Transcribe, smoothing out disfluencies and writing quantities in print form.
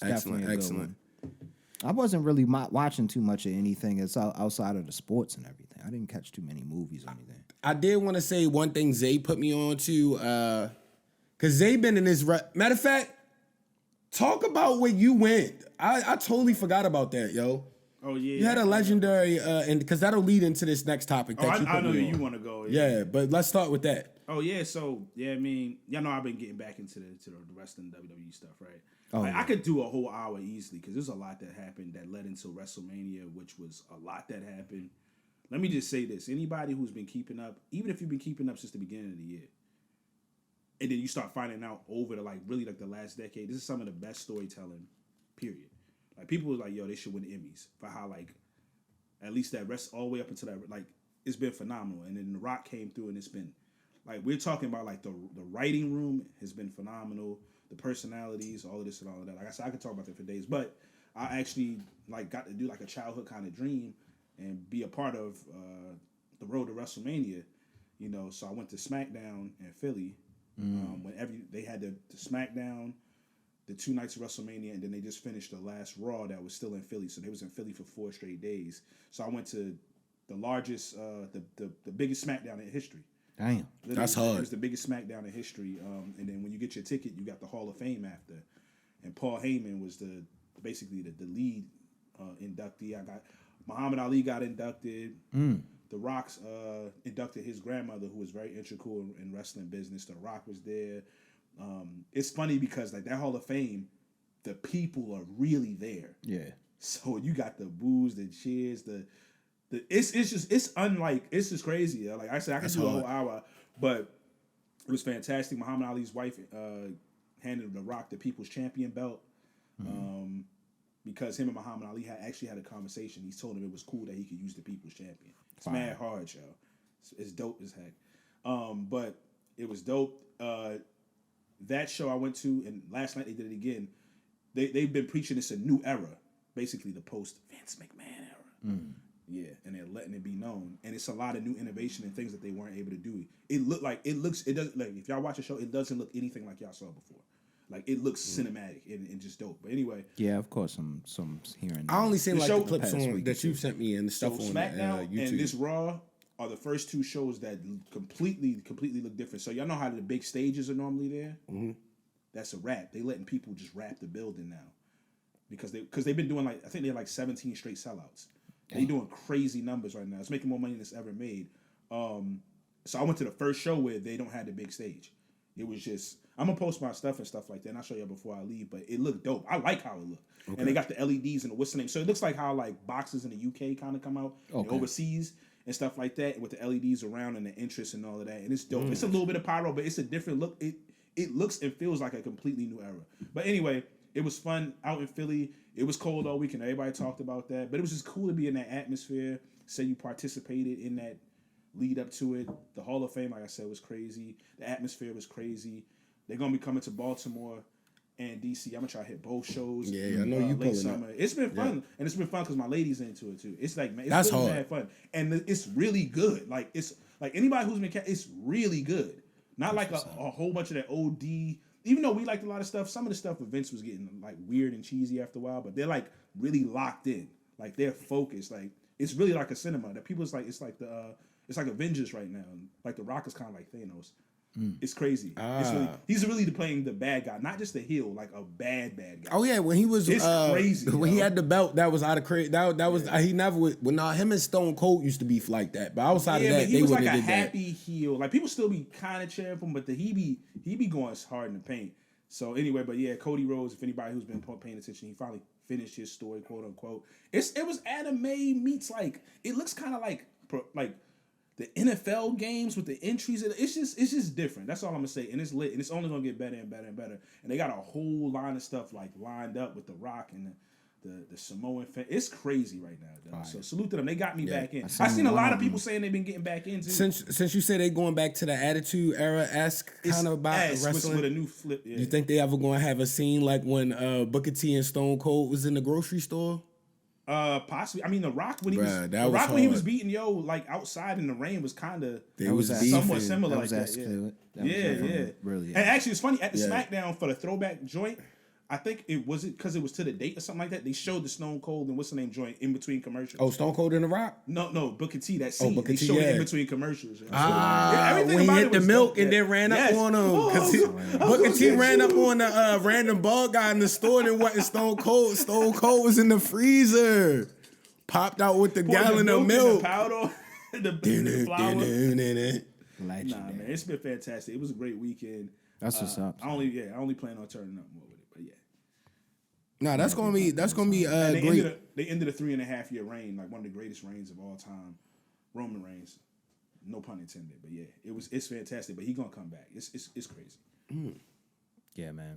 It's definitely a good one. I wasn't really watching too much of anything outside of the sports and everything. I didn't catch too many movies or anything. I did want to say one thing Zay put me on to, because Zay been in this. Matter of fact, talk about where you went. I totally forgot about that, yo. Oh yeah, you had a legendary, and because that'll lead into this next topic. That I know you want to go. Yeah, but let's start with that. Oh yeah, so yeah, I mean, y'all know I've been getting back into the wrestling WWE stuff, right? Oh, like, yeah. I could do a whole hour easily because there's a lot that happened that led into WrestleMania, which was a lot that happened. Let me just say this: anybody who's been keeping up, even if you've been keeping up since the beginning of the year, and then you start finding out over the really the last decade, this is some of the best storytelling. Period. Like people was like, yo, they should win Emmys for how at least that rest all the way up until that it's been phenomenal. And then The Rock came through and it's been we're talking about the writing room has been phenomenal, the personalities, all of this and all of that. Like I said, I could talk about that for days, but I actually got to do a childhood kind of dream and be a part of the road to WrestleMania, So I went to SmackDown in Philly they had the SmackDown, the 2 nights of WrestleMania, and then they just finished the last Raw that was still in Philly. So they was in Philly for 4 straight days. So I went to the largest, the biggest SmackDown in history. Damn. Literally, that's hard. It was the biggest SmackDown in history. And then when you get your ticket, you got the Hall of Fame after. And Paul Heyman was basically the lead inductee. Muhammad Ali got inducted. The Rock's inducted his grandmother, who was very integral in wrestling business. The Rock was there. It's funny because that Hall of Fame, the people are really there. Yeah. So you got the boos, the cheers, it's just crazy. Like I said, I could do a whole hour, but it was fantastic. Muhammad Ali's wife handed The Rock the People's Champion belt. Because him and Muhammad Ali actually had a conversation. He told him it was cool that he could use the People's Champion. It's mad hard, yo. It's dope as heck. But it was dope. That show I went to, and last night they did it again. They've been preaching it's a new era, basically the post Vince McMahon era. Yeah, and they're letting it be known, and it's a lot of new innovation and things that they weren't able to do. It doesn't if y'all watch the show, it doesn't look anything like y'all saw before. It looks cinematic and just dope. But anyway, yeah, of course, some hearing. I only seen the clips on that you sent me and the stuff on SmackDown YouTube. And this Raw are the first 2 shows that completely look different. So y'all know how the big stages are normally there. Mm-hmm. That's a wrap. They letting people just wrap the building now because they've been doing I think they're 17 straight sellouts. They doing crazy numbers right now. It's making more money than it's ever made. So I went to the first show where they don't have the big stage. It was just I'm gonna post my stuff and stuff like that, and I'll show you before I leave. But it looked dope. I like how it looked, and they got the LEDs and the what's the name. So it looks like how boxes in the UK kind of come out overseas and stuff like that, with the LEDs around and the interest and all of that. And it's dope. It's a little bit of pyro, but it's a different look. It looks and feels like a completely new era. But anyway, it was fun out in Philly. It was cold all weekend. Everybody talked about that, but it was just cool to be in that atmosphere. Say you participated in that lead up to it. The Hall of Fame, like I said, was crazy. The atmosphere was crazy. They're gonna be coming to Baltimore and DC. I'm gonna try to hit both shows. Yeah, I know you late pulling summer. up. It's been fun, and it's been fun because my lady's into it too. It's man, it's that's really hard. Mad fun, and it's really good. It's anybody who's been, it's really good. Not a whole bunch of that OD. Even though we liked a lot of stuff, some of the stuff with Vince was getting weird and cheesy after a while. But they're really locked in. They're focused. It's really like a cinema. That people it's like Avengers right now. The Rock is kind of like Thanos. It's crazy. He's really playing the bad guy, not just the heel, a bad guy. Oh yeah, when he was it's crazy. When he had the belt, that was out of crazy. That was he never would. Him and Stone Cold used to be like that, but outside of that, he they was wouldn't a have did happy heel. People still be kind of cheering for him, but he be going hard in the paint. So anyway, but yeah, Cody Rhodes. If anybody who's been paying attention, he finally finished his story, quote unquote. It was anime meets it looks kind of like the NFL games with the entries. It's just different. That's all I'm gonna say. And it's lit. And it's only gonna get better and better and better. And they got a whole line of stuff lined up with The Rock and the Samoan fan. It's crazy right now, though. Right. So salute to them. They got me back in. I seen a lot of people saying they've been getting back in too. Since you said they going back to the Attitude Era-esque kind of about wrestling, with a new flip. Yeah. You think they ever gonna have a scene like when Booker T and Stone Cold was in the grocery store? Possibly. I mean, The Rock when he was beating outside in the rain was kind of somewhat similar like that. Yeah. Really. And actually, it's funny at the SmackDown for the throwback joint. I think it was because it was to the date or something like that. They showed the Stone Cold and what's the name joint in between commercials. Oh, Stone Cold and The Rock. No, Booker T. That scene. Booker They T, showed it yeah. in between commercials. When he hit the milk and then ran up on him because Booker T ran up on the random bald guy in the store and wasn't Stone Cold. Stone Cold was in the freezer, popped out with the gallon of milk. The powder, the flour. Nah, man, it's been fantastic. It was a great weekend. That's what's up. I only plan on turning up more with it, but yeah. Nah, that's gonna be They great. ended a 3.5 year reign, like one of the greatest reigns of all time, Roman Reigns. No pun intended, but yeah, it's fantastic. But he gonna come back. It's crazy. Yeah, man.